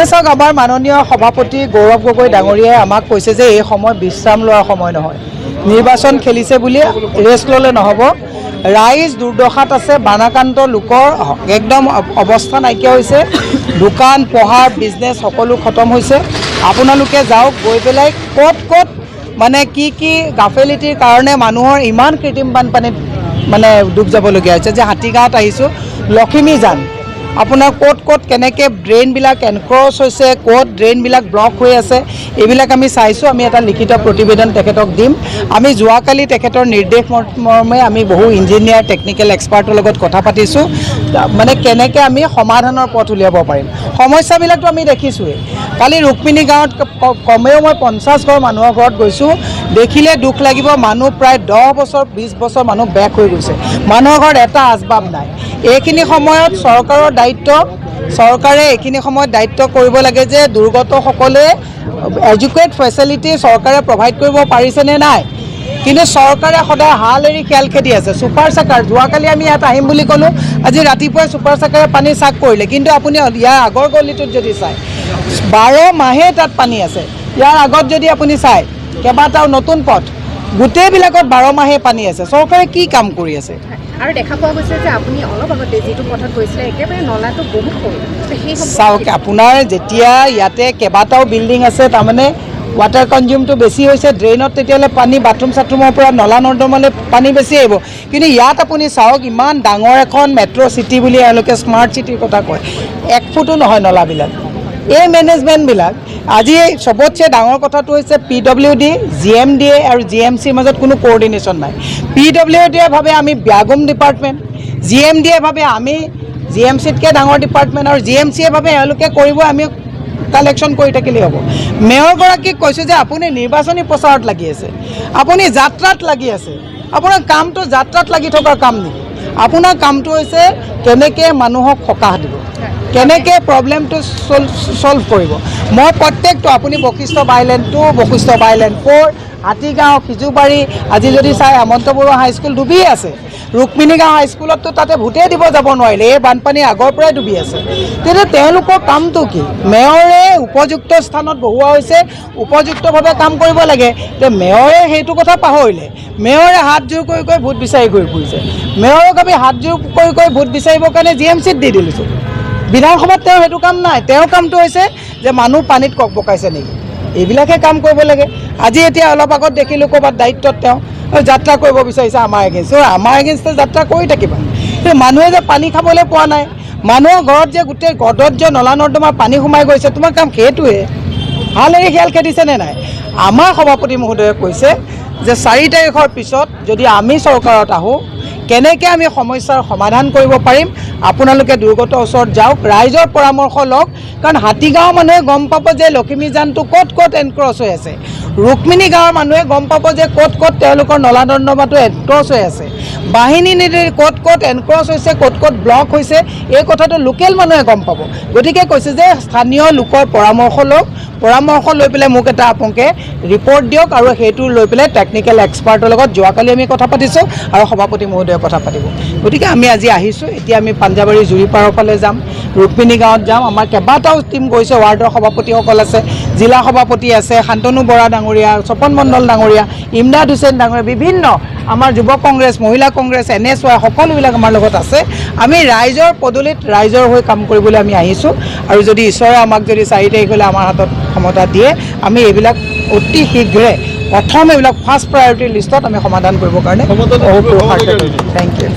চাওক আমাৰ মাননীয় সভাপতি গৌৰৱ গগৈ ডাঙৰীয়াই আমাক কৈছে যে এই সময় বিশ্ৰাম লোৱাৰ সময় নহয়, নিৰ্বাচন খেলিছে বুলি ৰেষ্ট ল'লে নহ'ব। ৰাইজ দুৰ্দশাত আছে, বানাক্ৰান্ত লোকৰ একদম অৱস্থা নাইকিয়া হৈছে, দোকান পোহাৰ বিজনেছ সকলো খতম হৈছে। আপোনালোকে যাওক, গৈ পেলাই ক'ত ক'ত মানে কি গাফেলিটিৰ কাৰণে মানুহৰ ইমান কৃত্ৰিম বানপানীত মানে ডুব যাবলগীয়া হৈছে। যে হাতীগাঁৱত আহিছোঁ, লখিমীজান আপোনাৰ ক'ত ক'ত কেনেকৈ ড্ৰেইনবিলাক এনক্ৰচ হৈছে, ক'ত ড্ৰেইনবিলাক ব্লক হৈ আছে, এইবিলাক আমি চাইছোঁ। আমি এটা লিখিত প্ৰতিবেদন তেখেতক দিম। আমি যোৱাকালি তেখেতৰ নিৰ্দেশ মৰ্মে আমি বহু ইঞ্জিনিয়াৰ টেকনিকেল এক্সপাৰ্টৰ লগত কথা পাতিছোঁ, মানে কেনেকৈ আমি সমাধানৰ পথ উলিয়াব পাৰিম। সমস্যাবিলাকতো আমি দেখিছোঁৱেই। কালি ৰুক্মিণী গাঁৱত কমেও মই 50 ঘৰ মানুহৰ ঘৰত গৈছোঁ, দেখিলে দুখ লাগিব। মানুহ প্ৰায় 10 বছৰ 20 বছৰ মানুহ বেক হৈ গৈছে, মানুহৰ ঘৰত এটা আচবাব নাই। এইখিনি সময়ত চৰকাৰৰ দায়িত্ব, চৰকাৰে এইখিনি সময়ত দায়িত্ব কৰিব লাগে যে দুৰ্গতসকলে এডুকেট ফেচিলিটি চৰকাৰে প্ৰভাইড কৰিব পাৰিছেনে নাই। কিন্তু চৰকাৰে সদায় হাল এৰি খেল খেদি আছে। ছুপাৰ চেকাৰ, যোৱাকালি আমি ইয়াত আহিম বুলি ক'লোঁ, আজি ৰাতিপুৱাই ছুপাৰ চেকাৰে পানী চাক কৰিলে। কিন্তু আপুনি ইয়াৰ আগৰ গলিটোত যদি চায় 12 মাহে তাত পানী আছে। ইয়াৰ আগত যদি আপুনি চায় কেইবাটাও নতুন পথ, গোটেইবিলাকত 12 মাহে পানী আছে। চৰকাৰে কি কাম কৰি আছে? আৰু দেখা পোৱা গৈছে যে আপুনি অলপ আগতে যিটো পথত গৈছিলে একেবাৰে নলাটো বহুত সৰু। চাওক, আপোনাৰ যেতিয়া ইয়াতে কেইবাটাও বিল্ডিং আছে, তাৰমানে ৱাটাৰ কনজিউমটো বেছি হৈছে, ড্ৰেইনত তেতিয়াহ'লে পানী বাথৰুম চাথৰুমৰ পৰা নলা নৰ্দমালৈ পানী বেছি আহিব। কিন্তু ইয়াত আপুনি চাওক, ইমান ডাঙৰ এখন মেট্ৰ' চিটি বুলি এওঁলোকে স্মাৰ্ট চিটিৰ কথা কয়, 1 ফুটো নহয় নলাবিলাক। এই মেনেজমেণ্টবিলাক আজি চবতছে ডাঙৰ কথাটো হৈছে PWD, GMDA আৰু GMCৰ মাজত কোনো কোঅৰ্ডিনেশ্যন নাই। PWDয়ে ভাবে আমি ব্যাগম ডিপাৰ্টমেণ্ট, GMDয়ে ভাবে আমি GMCতকৈ ডাঙৰ ডিপাৰ্টমেণ্ট, আৰু GMCয়ে ভাবে এওঁলোকে কৰিব, আমি কালেকশ্যন কৰি থাকিলেই হ'ব। মেয়ৰগৰাকীক কৈছোঁ যে আপুনি নিৰ্বাচনী প্ৰচাৰত লাগি আছে, আপুনি যাত্ৰাত লাগি আছে। আপোনাৰ কামটো যাত্ৰাত লাগি থকাৰ কাম নেকি? আপোনাৰ কামটো হৈছে কেনেকৈ মানুহক সকাহ দিব, কেনেকৈ প্ৰব্লেমটো ছল্ভ কৰিব। মই প্ৰত্যেকটো, আপুনি বশিষ্ঠ বাইলেন 2, বশিষ্ঠ বাইলেন 4, হাতীগাঁও, সিজুবাৰী, আজি যদি চাই হেমন্ত বৰুৱা হাইস্কুল ডুবি আছে। ৰুক্মিণী গাঁও হাইস্কুলততো তাতে ভোটেই দিব যাব নোৱাৰিলে, এই বানপানী আগৰ পৰাই ডুবি আছে। তেতিয়া তেওঁলোকৰ কামটো কি? মেয়ৰে উপযুক্ত স্থানত বহোৱা হৈছে, উপযুক্তভাৱে কাম কৰিব লাগে। এতিয়া মেয়ৰে সেইটো কথা পাহৰিলে। মেয়ৰে হাত জোৰ কৰি ভোট বিচাৰি ঘূৰি ফুৰিছে। মেয়ৰক আমি হাত জোৰ কৰি ভোট বিচাৰিবৰ কাৰণে GMCত দি দিছোঁ। বিধানসভাত তেওঁৰ সেইটো কাম নাই। তেওঁৰ কামটো হৈছে যে মানুহ পানীত ককবকাইছে নেকি, এইবিলাকে কাম কৰিব লাগে। আজি এতিয়া অলপ আগত দেখিলোঁ ক'ৰবাত দায়িত্বত তেওঁ যাত্ৰা কৰিব বিচাৰিছে আমাৰ এগেইনষ্ট। আমাৰ এগেইনষ্টে যাত্ৰা কৰি থাকিবা, কিন্তু মানুহে যে পানী খাবলৈ পোৱা নাই, মানুহৰ ঘৰত যে গোটেই গদত যে নলা নৰ্দমাৰ পানী সোমাই গৈছে, তোমাৰ কাম সেইটোৱে। হাল এৰি খেল খেদিছেনে নাই? আমাৰ সভাপতি মহোদয়ে কৈছে যে 4 তাৰিখৰ পিছত যদি আমি চৰকাৰত আহোঁ, কেনেকৈ আমি সমস্যাৰ সমাধান কৰিব পাৰিম, আপোনালোকে দুৰ্গত ওচৰত যাওক, ৰাইজৰ পৰামৰ্শ লওক। কাৰণ হাতীগাঁৱৰ মানুহে গম পাব যে লখিমীজানটো ক'ত ক'ত এনক্ৰচ হৈ আছে, ৰুক্মিণী গাঁৱৰ মানুহে গম পাব যে ক'ত ক'ত তেওঁলোকৰ নলা নৰ্দমাটো এনক্ৰচ হৈ আছে, বাহিনী নিদি ক'ত ক'ত এনক্ৰচ হৈছে, ক'ত ক'ত ব্লক হৈছে, এই কথাটো লোকেল মানুহে গম পাব। গতিকে কৈছে যে স্থানীয় লোকৰ পৰামৰ্শ লওক, পৰামৰ্শ লৈ পেলাই মোক এটা আপোনালোকে ৰিপৰ্ট দিয়ক, আৰু সেইটো লৈ পেলাই টেকনিকেল এক্সপাৰ্টৰ লগত যোৱাকালি আমি কথা পাতিছোঁ, আৰু সভাপতি মহোদয়ে কথা পাতিব। গতিকে আমি আজি আহিছোঁ, এতিয়া আমি পাঞ্জাবাৰী জুৰিপাৰৰ ফালে যাম, ৰুক্মিণী গাঁৱত যাম। আমাৰ কেইবাটাও টীম গৈছে, ৱাৰ্ডৰ সভাপতিসকল আছে, জিলা সভাপতি আছে, শান্তনু বৰা ডাঙৰীয়া, স্বপন মণ্ডল ডাঙৰীয়া, ইমদাদ হুছেইন ডাঙৰীয়া, বিভিন্ন আমাৰ যুৱ কংগ্ৰেছ, মহিলা কংগ্ৰেছ, NSY সকলোবিলাক আমাৰ লগত আছে। আমি ৰাইজৰ পদূলিত ৰাইজৰ হৈ কাম কৰিবলৈ আমি আহিছোঁ, আৰু যদি ঈশ্বৰে আমাক যদি 4 তাৰিখলৈ আমাৰ হাতত ক্ষমতা দিয়ে, আমি এইবিলাক অতি শীঘ্ৰে প্ৰথম এইবিলাক ফাৰ্ষ্ট প্ৰায়ৰিটি লিষ্টত আমি সমাধান কৰিবৰ কাৰণে থেংক ইউ।